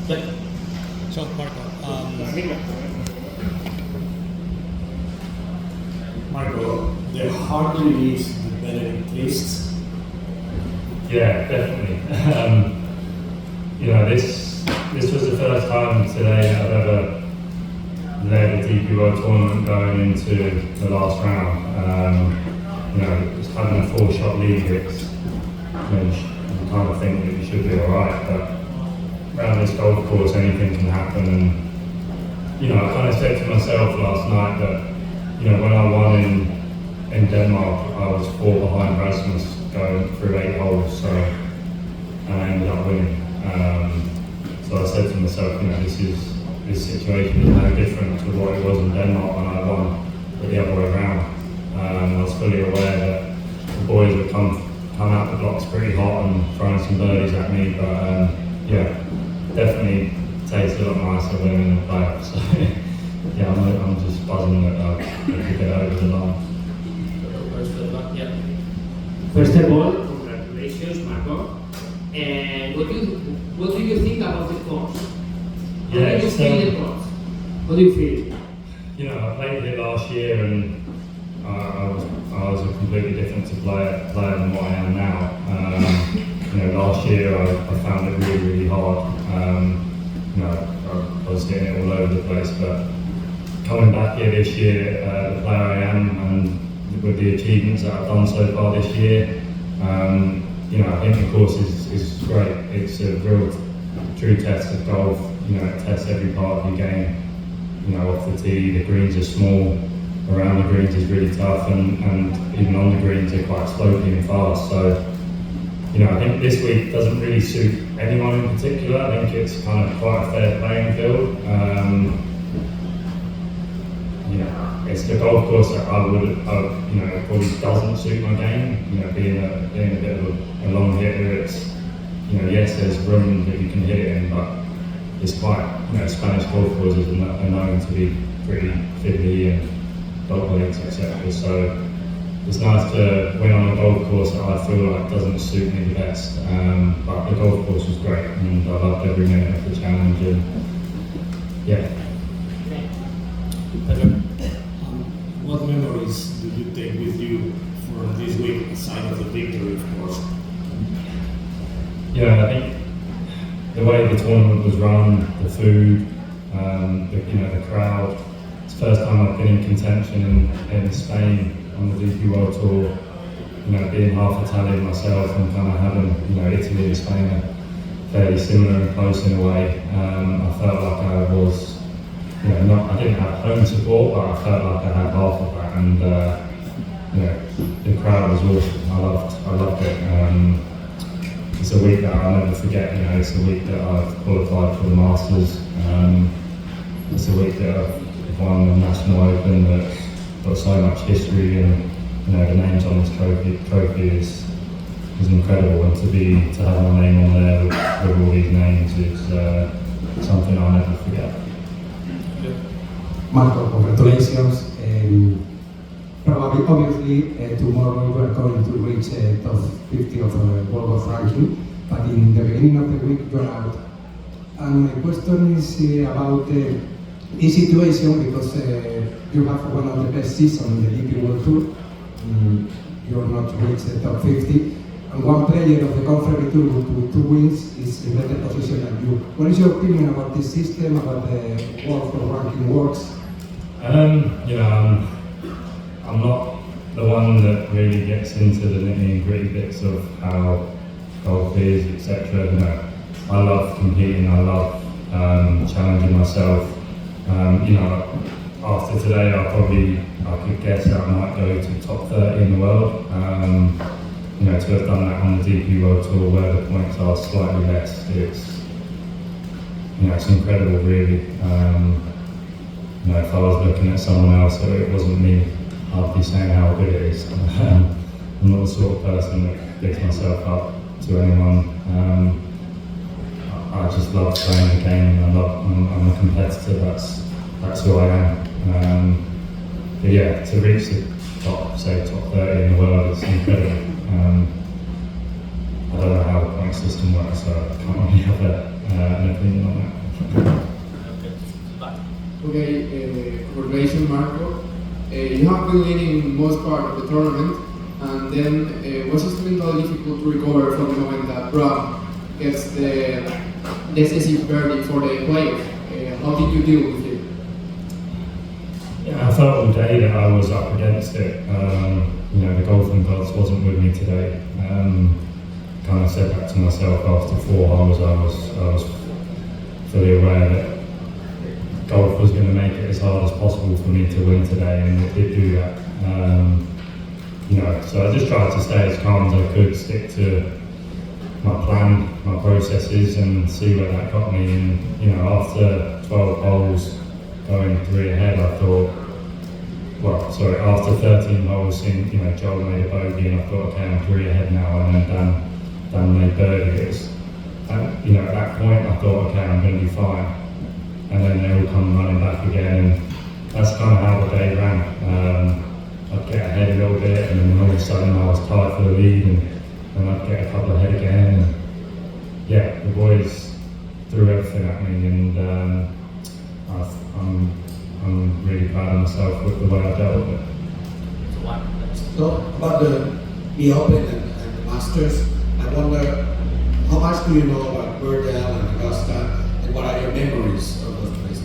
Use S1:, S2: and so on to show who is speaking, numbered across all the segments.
S1: Yeah. So, Marco.
S2: Marco, the harder it is, the better it tastes.
S3: Yeah, definitely. This was the first time today that I've ever led a DP World Tournament going into the last round. Just having a 4-shot lead, you kind of think that you should be alright, but around this golf course anything can happen. And I kind of said to myself last night that when I won in Denmark, I was 4 behind Rasmus going through 8 holes, so I ended up winning. So I said to myself, this situation is no different to what it was in Denmark when I won, but the other way around. I was fully aware that the boys would come out the blocks pretty hot and throwing some birdies at me, but definitely tastes a lot nicer winning the playoffs. So I'm just buzzing that I could get over the line.
S4: First of all, congratulations, Marco. And what do you think about the course? How do you feel the course? What do you feel?
S3: I played it last year and I was a completely different player than what I am now. Last year I found it really, really hard. I was getting it all over the place, but coming back here this year, the player I am, and with the achievements that I've done so far this year, I think the course is great. It's a real true test of golf. It tests every part of your game. Off the tee, the greens are small. Around the greens is really tough, and even on the greens they're quite slopey and fast. So, I think this week doesn't really suit anyone in particular. I think it's kind of quite a fair playing field. It's the golf course that probably doesn't suit my game. Being a bit of a long hitter, it's yes, there's room that you can hit it in, but it's quite Spanish golf courses are known to be pretty fiddly and dog legs, etc. So it's nice to win on a golf course that I feel like doesn't suit me the best. But the golf course was great, and I loved every minute of the challenge. And
S2: What memories do you take with you for this week, aside of the victory, of course?
S3: I think the way the tournament was run, the food, the crowd. It's the first time I've been in contention in Spain on the DP World Tour. Being half Italian myself and kind of having Italy and Spain are fairly similar and close in a way. I felt like I was. I didn't have home support, but I felt like I had half of that, and the crowd was awesome. I loved it. It's a week that I'll never forget. It's a week that I've qualified for the Masters. It's a week that I've won the National Open that's got so much history, and the names on this trophy is incredible, and to have my name on there with all these names is something I'll never forget.
S5: Marco, congratulations. Obviously, tomorrow you are going to reach top 50 of the World Golf ranking, but in the beginning of the week you're out. And my question is about this situation, because you have one of the best seasons in the DP World Tour. You're not reached the top 50, and one player of the Conference Tour with 2 wins is in better position than you. What is your opinion about this system, about the World Golf ranking works?
S3: I'm not the one that really gets into the nitty and gritty bits of how golf is, etc. I love competing. I love challenging myself. After today, I could guess that I might go to top 30 in the world. To have done that on the DP World Tour where the points are slightly less, it's incredible, really. If I was looking at someone else, it wasn't me, I'd be saying how good it is. I'm not the sort of person that picks myself up to anyone. I just love playing the game, and I'm a competitor. That's who I am. But to reach the top 30 in the world, it's incredible. I don't know how point system works, so I can't really have an opinion on that.
S6: Okay, congratulations, Marco. You have been leading most part of the tournament, and then was it mentally difficult to recover from the moment that Brown gets the decisive verdict for the playoff? How did you deal with it?
S3: Yeah, I felt all day that I was up against it. You know, the golfing gods wasn't with me today. Kind of said that to myself after 4 holes. I was fully aware that golf was going to make it as hard as possible for me to win today, and it did do that. You know, so I just tried to stay as calm as I could, stick to my plan, my processes, and see where that got me. And you know, after 12 holes, going 3 ahead, I thought, after 13 holes, seeing, you know, Joel made a bogey, and I thought, okay, I'm 3 ahead now, and then Dan made birdies. You know, at that point, I thought, okay, I'm going to be fine. And then they all come running back again, and that's kind of how the day ran. I'd get ahead a little bit, and then all of a sudden I was tied for the lead, and I'd get a couple ahead again. And yeah, the boys threw everything at me, and I'm really proud of myself with the way I dealt with it.
S7: So about the Open and the Masters, I wonder how much do you know about Rueda and Augusta, and what are your memories of those places?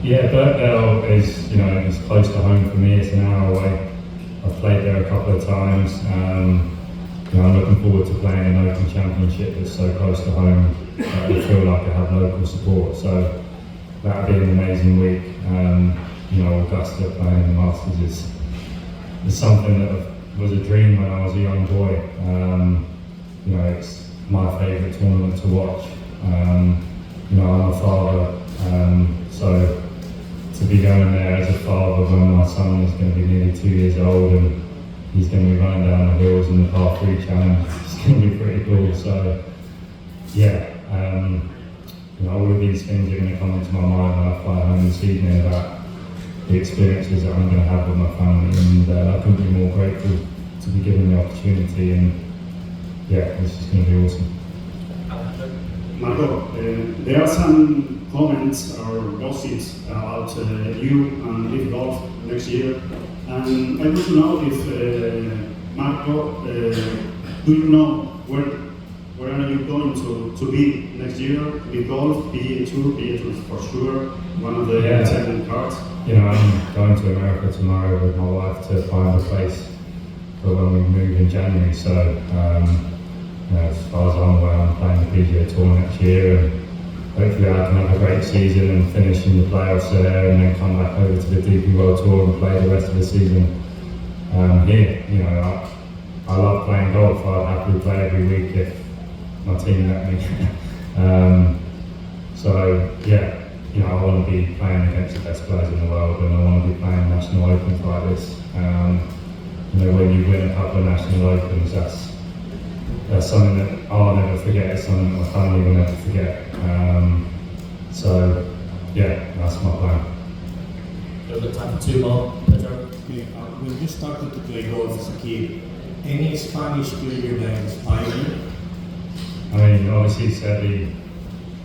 S3: Yeah, Birkdale is, you know, it's close to home for me. It's an hour away. I've played there a couple of times. You know, I'm looking forward to playing an Open Championship that's so close to home. I feel like I have local support, so that would be an amazing week. You know, Augusta playing the Masters is something that was a dream when I was a young boy. You know, it's my favourite tournament to watch. You know, I'm a father, so to be going there as a father when my son is going to be nearly 2 years old and he's going to be running down the hills in the par 3 challenge, it's going to be pretty cool. So, yeah, you know, all of these things are going to come into my mind when I fly home this evening about the experiences that I'm going to have with my family, and I couldn't be more grateful to be given the opportunity, and yeah, this is going to be awesome.
S8: Marco, there are some comments or gossips about you and Live Golf next year, and I want to know if Marco, do you know where are you going to be next year? Live Golf, PGA Tour for sure, one of the 7 cards.
S3: You know, I'm going to America tomorrow with my wife to find a place for when we move in January. So, you know, as far as I'm aware, I'm playing the PGA Tour next year, and hopefully I can have a great season and finish in the playoffs there, and then come back over to the DP World Tour and play the rest of the season here. You know, I love playing golf. I'd happily play every week if my team let me. So yeah. You know, I want to be playing against the best players in the world, and I want to be playing national opens like this. You know, when you win a couple of national opens, that's something that I'll never forget. It's something that my family will never forget. So, yeah, that's my plan.
S2: We've got time for 2 more. Pedro?
S1: Okay, when you started to play golf as a kid, any Spanish player that inspired you?
S3: I mean, obviously,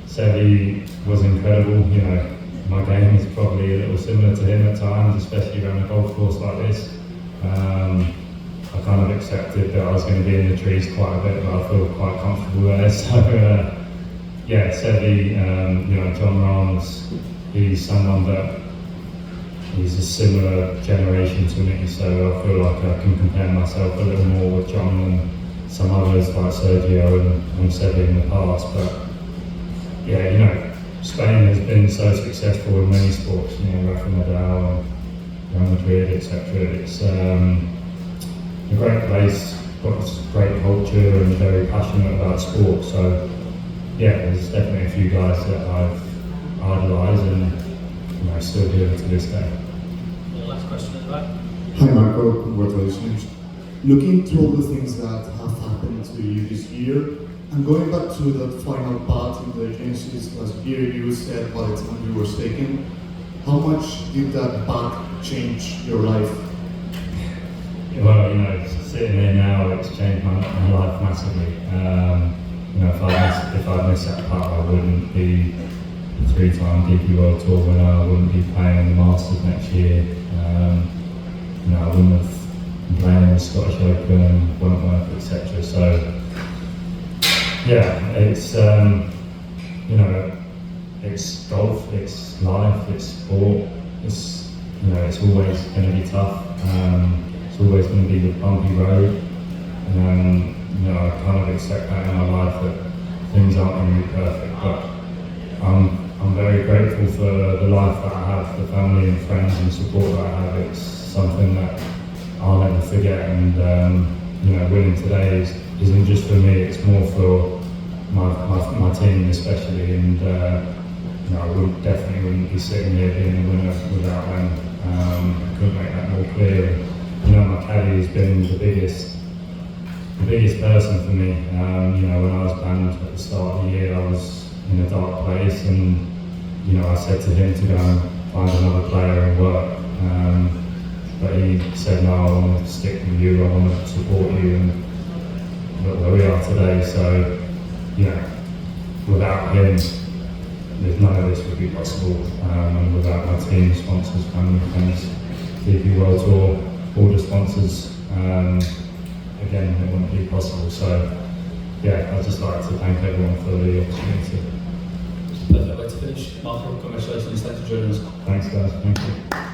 S3: Sevi was incredible. You know, my game is probably a little similar to him at times, especially around a golf course like this. I kind of accepted that I was going to be in the trees quite a bit, but I feel quite comfortable there. So, yeah, Sevi, you know, John Rahm's, he's someone that he's a similar generation to me, so I feel like I can compare myself a little more with John than some others like Sergio and Sevi in the past. But yeah, you know, Spain has been so successful in many sports, you know, Rafa Nadal and Real Madrid, etc. It's a great place, got great culture and very passionate about sport. So yeah, there's definitely a few guys that I've idolised and, you know, still do it to this day.
S2: The last question at the back.
S9: Hi Marco, congratulations. Looking to all the things that have happened to you this year, and going back to that final part in the Genesis last year, you said by the time you were taken, how much did that back change your life?
S3: Well, you know, sitting here now, it's changed my life massively. if I'd missed that part, I wouldn't be a 3-time DP World Tour winner. I wouldn't be playing the Masters next year. I wouldn't have been playing in the Scottish Open and Wentworth, etc. So, yeah, it's it's golf, it's life, it's sport. It's always going to be tough. It's always going to be the bumpy road. I kind of expect that in my life, that things aren't going to be perfect, but I'm very grateful for the life that I have, the family and friends and support that I have. It's something that I'll never forget, and winning today isn't just for me, it's more for my team especially, and I definitely wouldn't be sitting here being a winner without them. I couldn't make that more clear. My caddy has been the biggest person for me. When I was banned at the start of the year, I was in a dark place, and I said to him to go and find another player and work. But he said, no, I want to stick with you, I want to support you, and look where we are today. So, without him, none of this would be possible. And without my team, sponsors, family, friends, DP World Tour, all the sponsors, again, it wouldn't be possible. So, I'd just like to thank everyone for the opportunity.
S10: Perfect way to finish. Marco, congratulations, thanks for joining us.
S3: Thanks guys, thank you.